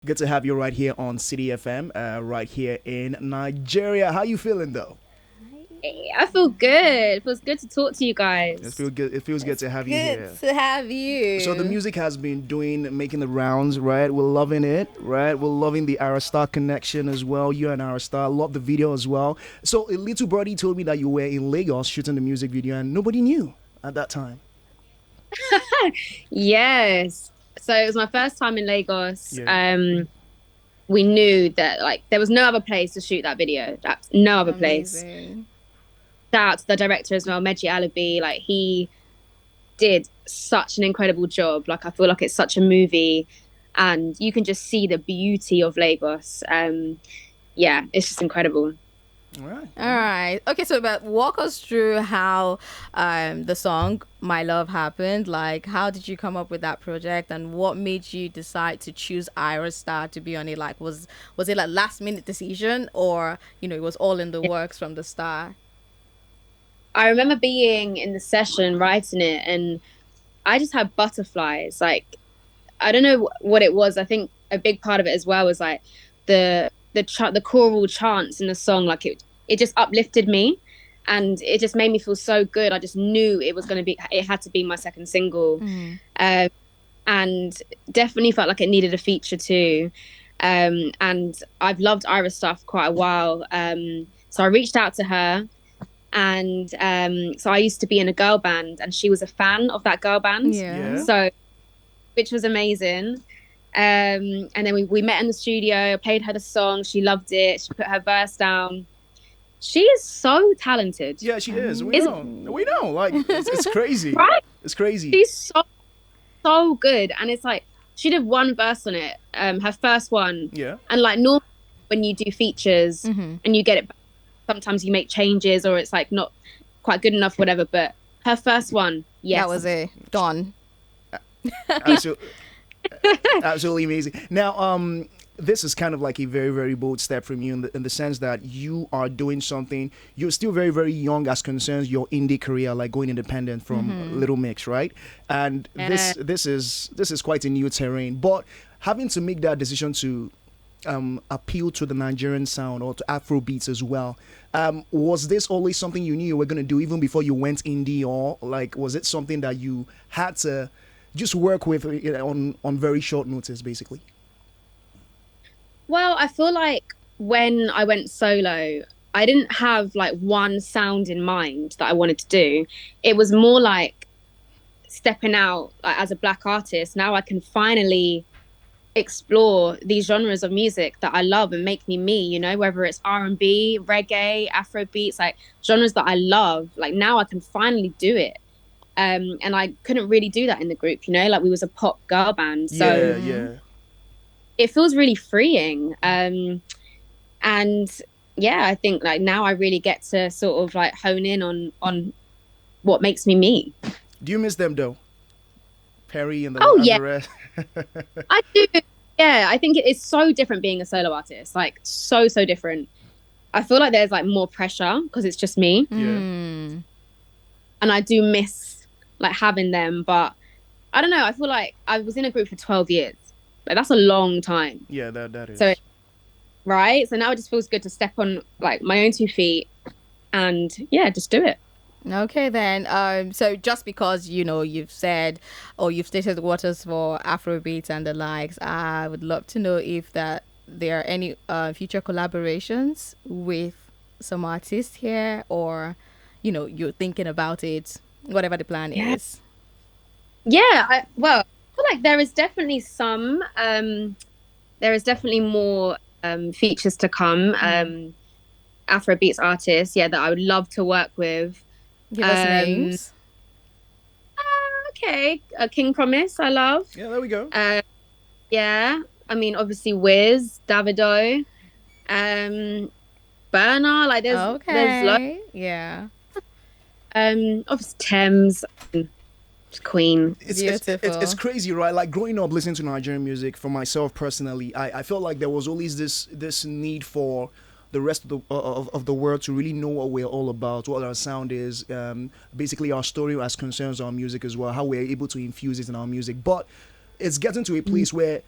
Good to have you right here on City FM, right here in Nigeria. How you feeling though? Hey, I feel good. It feels good to talk to you It guys. feels good. It feels good It's to have you good here. to have So the you. music has been making the rounds, right? We're loving it, right? We're loving the Arastar connection as well. You and Arastar, love the video as well. So a little birdie told me that you were in Lagos shooting the music video, and nobody knew at that time. Yes. So it was my first time in Lagos. Yeah. We knew that like there was no other place to shoot that video. That's no other place. Amazing. Shout out to the director as well, Meji Alabi. Like he did such an incredible job. Like I feel like it's such a movie, and you can just see the beauty of Lagos. Yeah, it's just incredible. All right. All All right. right. Okay, so but walk us through how the song My Love happened. Like how did you come up with that project and what made you decide to choose Ira Star to be on it? Like was it like last minute decision or it was all in the works from the start? I remember being in the session writing it, and I just had butterflies. Like I don't know what it was. I think a big part of it as well was like the choral chants in the song. Like it just uplifted me, and it just made me feel so good. I just knew it was going to be. It had to be my second single, Mm. um, and definitely felt like it needed a feature too. And I've loved Ira's stuff quite a while. So I reached out to her, and so I used to be in a girl band, and she was a fan of that girl band. Yeah. Yeah. So which was amazing. And then we met in the studio, played her the song. She loved it. She put her verse down. She is so talented. Yeah, she is. We Is know. We know. Like it's crazy. right? It's crazy. She's so good. And it's like she did one verse on it, her first one. Yeah. And like normally when you do features Mm-hmm. and you get it back, sometimes you make changes or it's like not quite good enough, whatever. But her first one, That yes. was it. Done. Absolutely. Absolutely amazing. Now, this is kind of like a very, very bold step from you in the sense that you are doing something. You're still very, very young as concerns your indie career, like going independent from Little Mix, right? And Yeah. this is quite a new terrain. But having to make that decision to appeal to the Nigerian sound or to Afro beats as well. Was this always something you knew you were going to do even before you went indie, or like was it something that you had to just work with on very short notice, basically? Well, I feel like when I went solo, I didn't have like one sound in mind that I wanted to do. It was more like stepping out like, as a black artist. Now I can finally explore these genres of music that I love and make me me, whether it's R&B, reggae, Afro beats, like genres that I love. Like now I can finally do it. And I couldn't really do that in the group, like we was a pop girl band. So Yeah, Mm-hmm. yeah. it feels really freeing. And yeah, I think like now I really get to sort of like hone in on what makes me me. Do you miss them though, Perry and Oh and yeah, the rest? I do. Yeah, I think it's so different being a solo artist. Like so different. I feel like there's like more pressure because it's just me, Yeah, Mm. and I do miss like having them. But I don't know. I feel like I was in a group for 12 years. Like that's a long time. yeah. That So is. right. So now it just feels good to step on like my own 2 feet and yeah, just do it. Okay then. So just because you've said or you've stated the waters for Afrobeat and the likes, I would love to know if that there are any future collaborations with some artists here, or you're thinking about it, whatever the plan Yeah. is. Yeah, well, I feel like there is definitely some. There is definitely more features to come. Mm. Afrobeats artists, yeah, that I would love to work with. Give us Um, names. okay, King Promise, I love. Yeah, there we go. Uh, yeah, I mean, obviously Wiz, Davido, um, Burner. Like, there's loads. Okay. Yeah. Obviously Thames, Queen. It's Beautiful. crazy, right? Like growing up listening to Nigerian music for myself personally, I felt like there was always this need for the rest of the world to really know what we're all about, what our sound is, basically our story as concerns our music as well, how we're able to infuse it in our music. But it's getting to a place where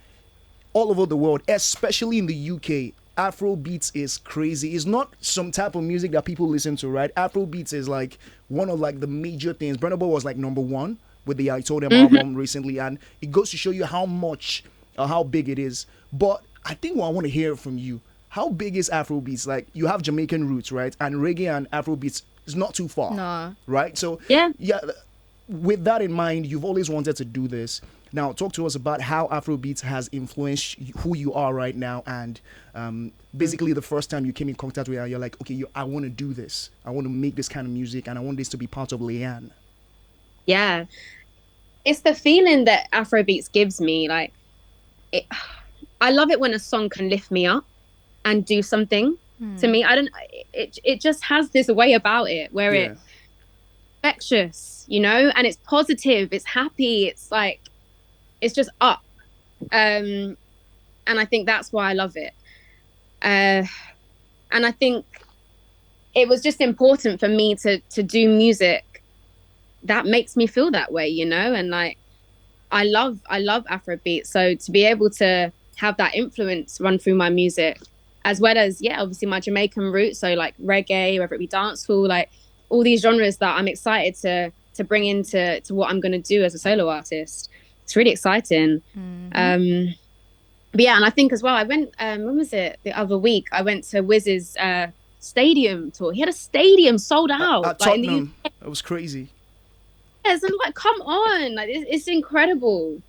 all over the world, especially in the UK. Afro beats is crazy. It's not some type of music that people listen to, right? Afro beats is like one of like the major things. Burna Boy was like #1 with the I Told Them album recently, and it goes to show you how much or how big it is. But I think what I want to hear from you, how big is Afro beats? Like, you have Jamaican roots, right? And reggae and Afro beats is not too far, No. right? So Yeah. with that in mind, you've always wanted to do this. Now, talk to us about how Afrobeats has influenced who you are right now, and basically the first time you came in contact with it, you're like, okay, I want to do this. I want to make this kind of music, and I want this to be part of Leigh-Anne. Yeah. It's the feeling that Afrobeats gives me. Like, I love it when a song can lift me up and do something to me. It just has this way about it where it's infectious, you know, and it's positive, it's happy, it's like, it's just up. And I think that's why I love it. And I think it was just important for me to do music that makes me feel that way, you know? And like, I love Afrobeat. So to be able to have that influence run through my music, as well as, obviously my Jamaican roots. So like reggae, whether it be dancehall, like all these genres that I'm excited to bring into what I'm going to do as a solo artist. It's really exciting. But yeah, and I think as well, I went, when was it? The other week, I went to Wiz's stadium tour. He had a stadium sold out. At like, Tottenham. It was crazy. Yes, I'm like, come on. Like, it's incredible.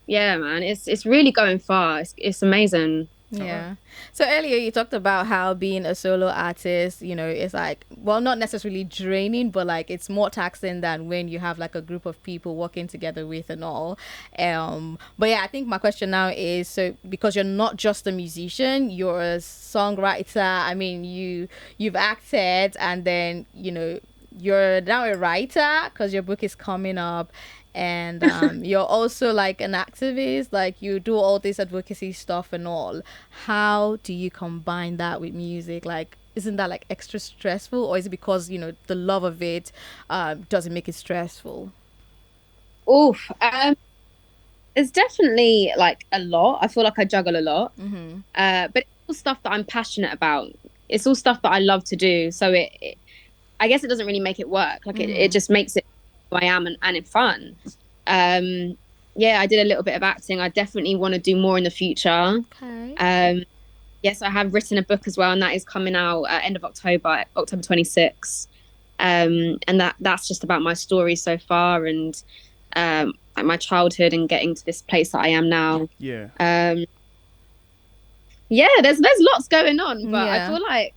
Yeah, man, it's really going far. It's amazing. Yeah. So earlier you talked about how being a solo artist, you know, it's like, well, not necessarily draining, but like it's more taxing than when you have like a group of people working together with and all. But yeah, I think my question now is, so because you're not just a musician, you're a songwriter. I mean, you've acted, and then, you know, you're now a writer because your book is coming up. And you're also like an activist, like you do all this advocacy stuff and all. How do you combine that with music? Like, isn't that like extra stressful, or is it because, you know, the love of it doesn't make it stressful? Oof. It's definitely like a lot. I feel like I juggle a lot. But it's all stuff that I'm passionate about. It's all stuff that I love to do. So it I guess it doesn't really make it work. Like it just makes it who I am, and it's fun. I did a little bit of acting. I definitely want to do more in the future. Okay. Yes, I have written a book as well, and that is coming out end of October 26th. And that's just about my story so far, and like my childhood and getting to this place that I am now. There's lots going on, but I feel like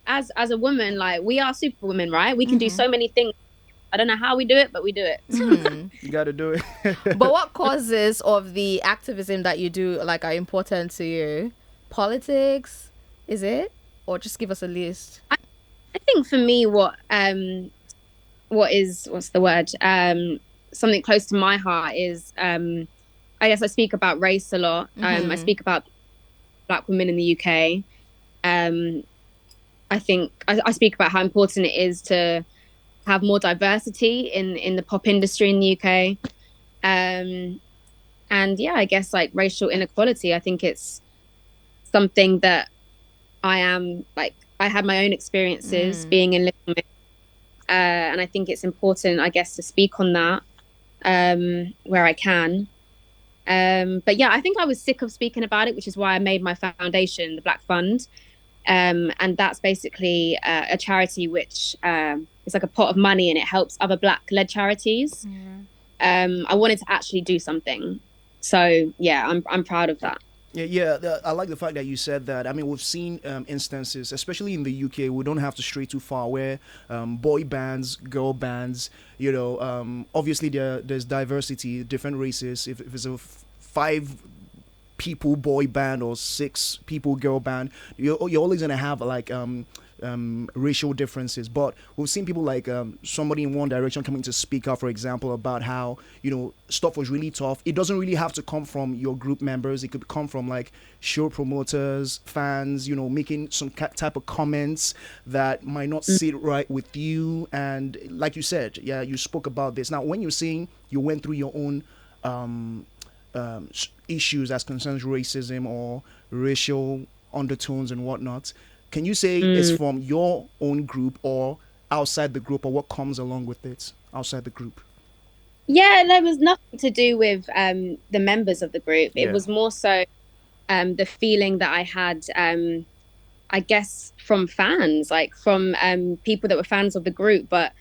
as a woman, like, we are superwomen, right? We can do so many things. I don't know how we do it, but we do it. You got to do it. But what causes of the activism that you do like are important to you? Politics, is it? Or just give us a list. I think for me, what's the word? Something close to my heart is, I guess I speak about race a lot. I speak about Black women in the UK. I think I speak about how important it is to have more diversity in the pop industry in the UK. And I guess like racial inequality, I think it's something that I had my own experiences being in Little Mix. And I think it's important, I guess, to speak on that where I can. But yeah, I think I was sick of speaking about it, which is why I made my foundation, the Black Fund. And that's basically a charity which is like a pot of money, and it helps other Black-led charities. I wanted to actually do something, so yeah, I'm proud of that. I like the fact that you said that. I mean, we've seen instances, especially in the UK. We don't have to stray too far, where boy bands, girl bands. You know, obviously there's diversity, different races. If it's a 5 people boy band or 6 people girl band, you're always gonna have like racial differences. But we've seen people like somebody in One Direction coming to speak out, for example, about how, you know, stuff was really tough. It doesn't really have to come from your group members. It could come from like show promoters, fans, you know, making some type of comments that might not sit right with you. And like you said, you spoke about this. Now, when you're saying you went through your own issues as concerns racism or racial undertones and whatnot, can you say it's from your own group or outside the group, or what comes along with it outside the group? Yeah, there was nothing to do with the members of the group. It was more so the feeling that I had, I guess, from fans, like from people that were fans of the group. But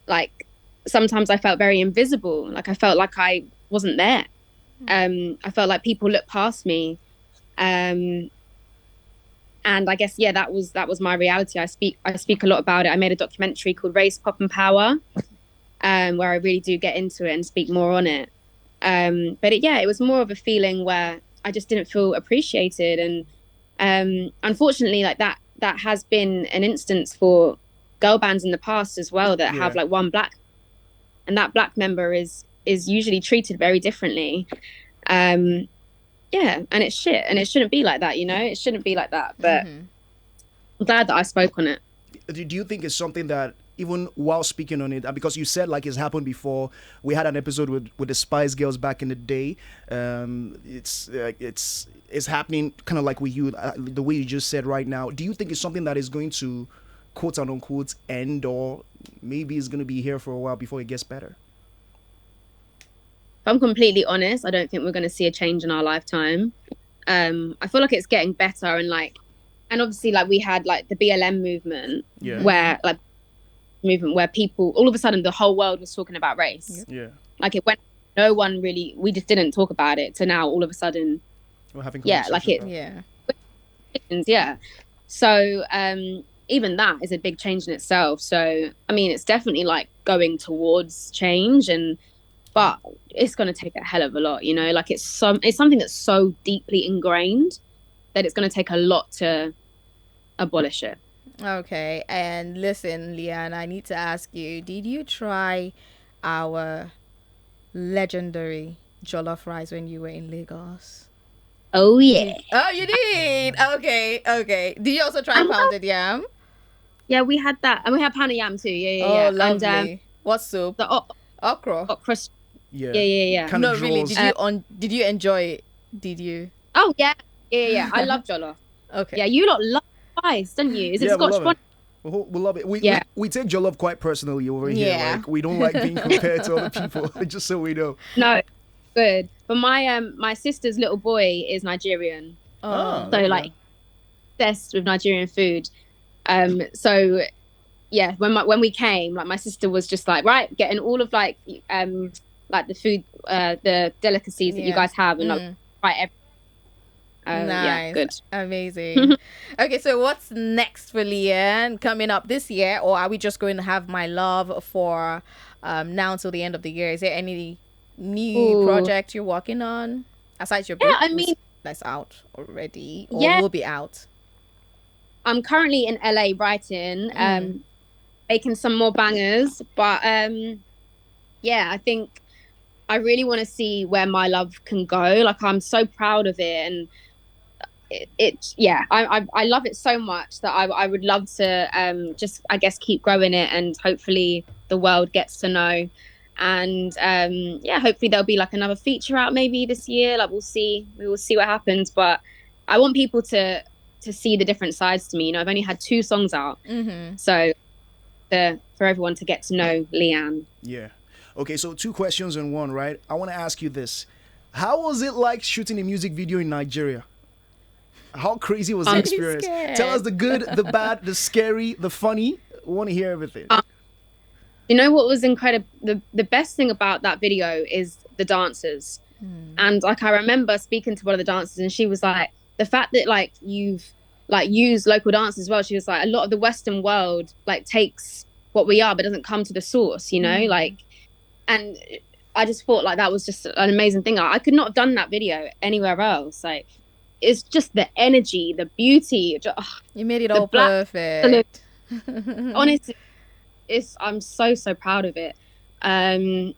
like sometimes I felt very invisible. Like I felt like I wasn't there. I felt like people looked past me. And I guess that was my reality. I speak a lot about it. I made a documentary called Race, Pop and Power, where I really do get into it and speak more on it. But it was more of a feeling where I just didn't feel appreciated, and unfortunately, like that has been an instance for girl bands in the past as well that have like one black, and that black member is usually treated very differently. And it's shit, and it shouldn't be like that, it shouldn't be like that. But I'm glad that I spoke on it. Do you think it's something that, even while speaking on it, because you said like it's happened before, we had an episode with the Spice Girls back in the day, it's happening kind of like with you, the way you just said right now. Do you think it's something that is going to, quote unquote, end, or maybe it's going to be here for a while before it gets better? If I'm completely honest, I don't think we're going to see a change in our lifetime. I feel like it's getting better, and obviously like we had like the BLM movement, where people, all of a sudden the whole world was talking about race. Like it went, no one really, we just didn't talk about it, to now all of a sudden we're having so even that is a big change in itself. So I mean, it's definitely like going towards change, but it's going to take a hell of a lot, like it's something that's so deeply ingrained that it's going to take a lot to abolish it. Okay, and listen, Leigh-Anne, I need to ask you, did you try our legendary jollof rice when you were in Lagos? Oh, yeah. Oh, you did? Okay. Did you also try pounded yam? Yeah, we had that. And we had pounded yam too. Yeah. Oh, lovely. And, what soup? The okra. Yeah. Kind no, of really. Did you enjoy it? Did you? Oh, yeah. I love jollof. Okay. Yeah, you lot love rice, don't you? Is it Scotch bonnet? We love it. We take jollof quite personally over here. Yeah. Like, we don't like being compared to other people, just so we know. No, good. But my sister's little boy is Nigerian. Oh. So like obsessed with Nigerian food. So yeah, when we came, like my sister was just like, right, getting all of like the food, the delicacies that you guys have, and like try everything. Nice. Yeah, good. Amazing. Okay, so what's next for Leigh-Anne coming up this year, or are we just going to have My Love for now until the end of the year? Is there any new project you're working on aside your book? Yeah, I mean, that's out already, or will be out? I'm currently in LA writing, making some more bangers, but I think I really want to see where My Love can go. Like, I'm so proud of it, and I love it so much that I would love to just, I guess, keep growing it, and hopefully the world gets to know. And hopefully there'll be like another feature out maybe this year. Like, we will see what happens, but I want people to see the different sides to me. I've only had 2 songs out, so for everyone to get to know Leigh-Anne. Yeah. Okay, so 2 questions in one, right? I want to ask you this: how was it like shooting a music video in Nigeria? How crazy was the experience? Tell us the good, the bad, the scary, the funny. We want to hear everything. You know what was incredible? The best thing about that video is the dancers. And like, I remember speaking to one of the dancers, and she was like, the fact that like you've like used local dance as well. She was like, a lot of the Western world like takes what we are, but doesn't come to the source, like, and I just thought like that was just an amazing thing. I could not have done that video anywhere else. Like, it's just the energy, the beauty. You made it all perfect. Honestly, I'm so proud of it. I'm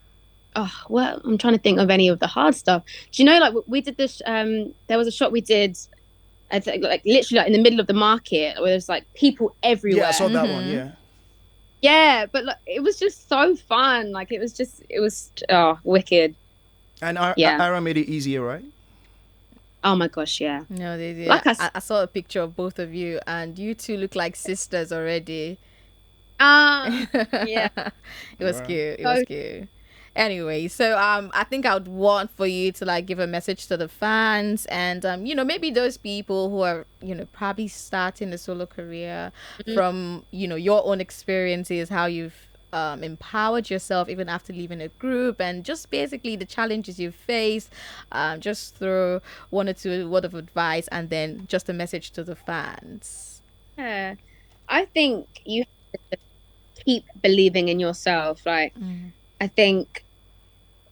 trying to think of any of the hard stuff. Do you know, like, we did this, there was a shot we did, I think, like literally like in the middle of the market, where there's like people everywhere. Yeah, I saw that one. Yeah, but like, it was just so fun. Like, it was wicked. And Yeah. Ayra made it easier, right? Oh my gosh, yeah. No, they did. Like I saw a picture of both of you, and you two look like sisters already. Yeah. It was Wow. cute. It was So cute. Anyway, so I think I would want for you to like give a message to the fans and maybe those people who are, probably starting a solo career from, your own experiences, how you've empowered yourself even after leaving a group and just basically the challenges you've faced. Just throw one or two word of advice and then just a message to the fans. yeah, I think you have to keep believing in yourself. Like, I think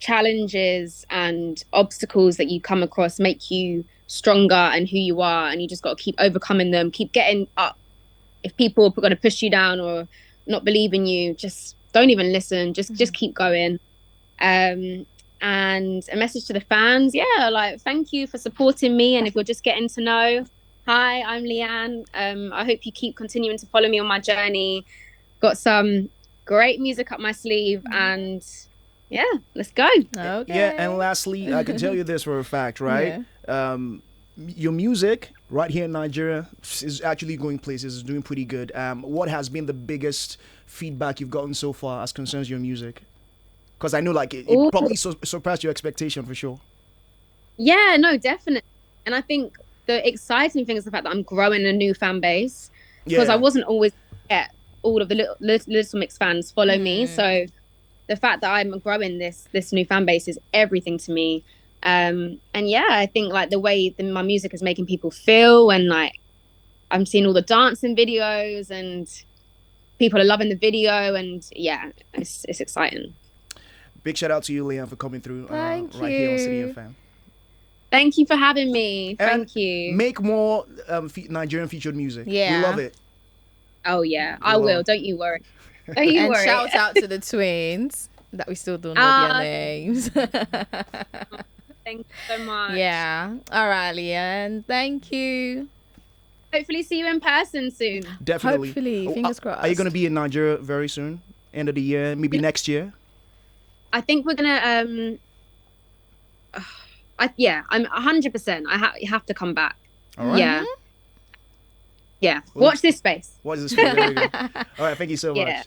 challenges and obstacles that you come across make you stronger and who you are, and you just got to keep overcoming them, keep getting up. If people are going to push you down or not believe in you, just don't even listen, just keep going. And a message to the fans, yeah, like thank you for supporting me, and if you're just getting to know, hi, I'm Leigh-Anne. I hope you keep continuing to follow me on my journey. Got some great music up my sleeve, and yeah, let's go. Yeah, and Okay. lastly, I can tell you this for a fact, right? Yeah. Your music right here in Nigeria is actually going places, is doing pretty good. What has been the biggest feedback you've gotten so far as concerns your music? Because I know like it Ooh. probably surpassed your expectation for sure. Yeah, no, definitely. And I think the exciting thing is the fact that I'm growing a new fan base, because I Yeah. wasn't always get all of the little Mix fans follow me. So the fact that I'm growing this new fan base is everything to me. And yeah, I think like the way my music is making people feel, and like I'm seeing all the dancing videos, and people are loving the video, and yeah, it's exciting. Big shout out to you, Leigh-Anne, for coming through Thank right here on City you. FM. Thank you for having me. And Thank you. make more Nigerian featured music. We Yeah. love it. Oh yeah, We I will. love Don't you worry. Don't you And worry. shout out to the twins that we still don't know their Ah, names. thank you so much. Yeah. All right, Leanne. Thank you. Hopefully see you in person soon. Definitely. Hopefully, Oh, fingers are you going to crossed. be in Nigeria very soon? End of the year, maybe next year? I think we're gonna yeah, I'm 100%. You have to come back. All right. Yeah. Yeah. Well, Watch this space. what is this? There we go. All right. Thank you so Yeah. much.